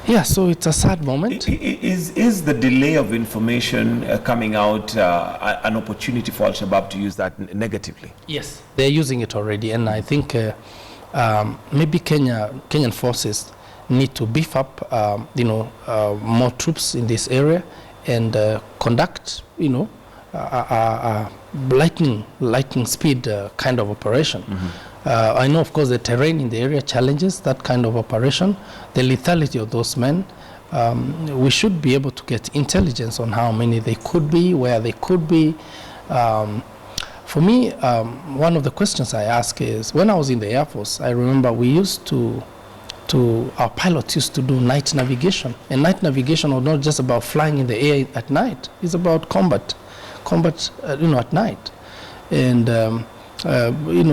Yeah, so it's a sad moment. Is the delay of information coming out an opportunity for Al-Shabaab to use that negatively? Yes, they're using it already, and I think maybe Kenyan forces need to beef up, more troops in this area and conduct, lightning speed kind of operation. I know, of course, the terrain in the area challenges that kind of operation, the lethality of those men. We should be able to get intelligence on how many they could be, where they could be. For me, one of the questions I ask is, when I was in the Air Force, I remember we used our pilots used to do night navigation. And night navigation was not just about flying in the air at night. It's about combat, at night. And,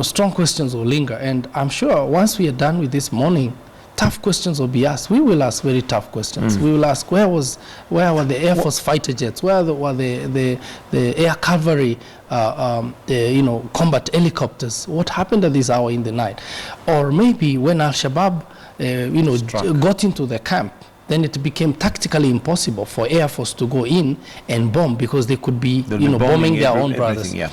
strong questions will linger. And I'm sure once we are done with this morning, tough questions will be asked. We will ask very tough questions. We will ask, where were the Air Force fighter jets? Where were the air cavalry, combat helicopters? What happened at this hour in the night? Or maybe when Al-Shabaab, got into the camp, then it became tactically impossible for Air Force to go in and bomb, because they could be, bombing their own brothers. Yeah.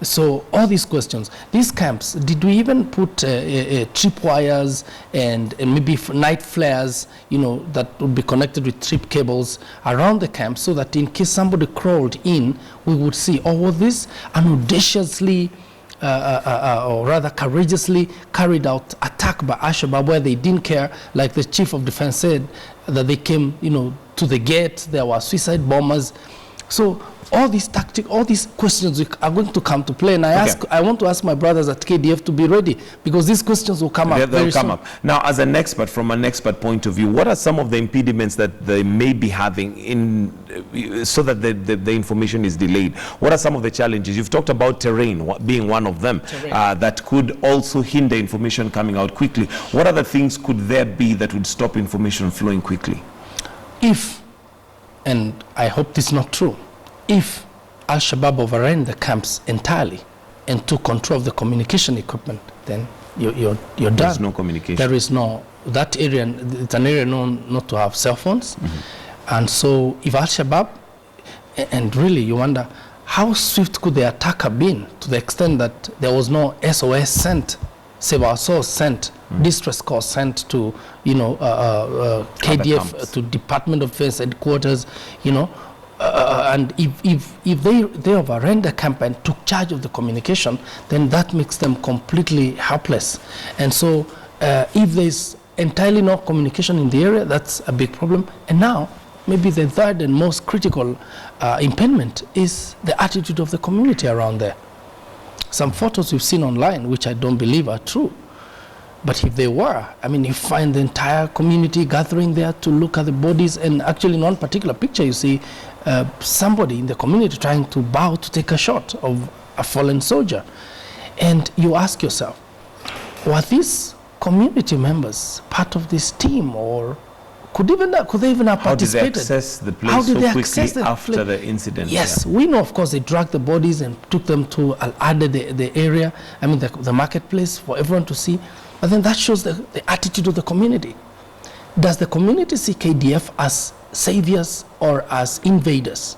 So all these questions, these camps, did we even put trip wires and maybe night flares, that would be connected with trip cables around the camp, so that in case somebody crawled in, we would see, was this an audaciously or rather courageously carried out attack by Al-Shabaab, where they didn't care, like the chief of defense said, that they came, to the gate, there were suicide bombers. So all these all these questions are going to come to play, and I want to ask my brothers at KDF to be ready, because these questions will come up very soon. Now, as an expert, from an expert point of view, what are some of the impediments that they may be having so that the information is delayed? What are some of the challenges? You've talked about terrain being one of them, that could also hinder information coming out quickly. What other things could there be that would stop information flowing quickly? If, and I hope this is not true, if Al-Shabaab overran the camps entirely and took control of the communication equipment, then you're done. There's no communication. There is no, that area, it's an area known not to have cell phones. And so if Al-Shabaab, and really you wonder, how swift could the attack have been, to the extent that there was no SOS sent, Save Our Souls sent, distress call sent to, KDF, to Department of Defense headquarters, and if they overran the camp and took charge of the communication, then that makes them completely helpless. And so if there's entirely no communication in the area, that's a big problem. And now, maybe the third and most critical impediment is the attitude of the community around there. Some photos we've seen online, which I don't believe are true, but if they were, you find the entire community gathering there to look at the bodies, and actually in one particular picture you see somebody in the community trying to bow to take a shot of a fallen soldier. And you ask yourself, were these community members part of this team, or could they even have participated? How did they access the place so quickly after the incident? Yes, we know, of course, they dragged the bodies and took them to Al-Ade, the area, the marketplace, for everyone to see. But then that shows the attitude of the community. Does the community see KDF as saviors or as invaders?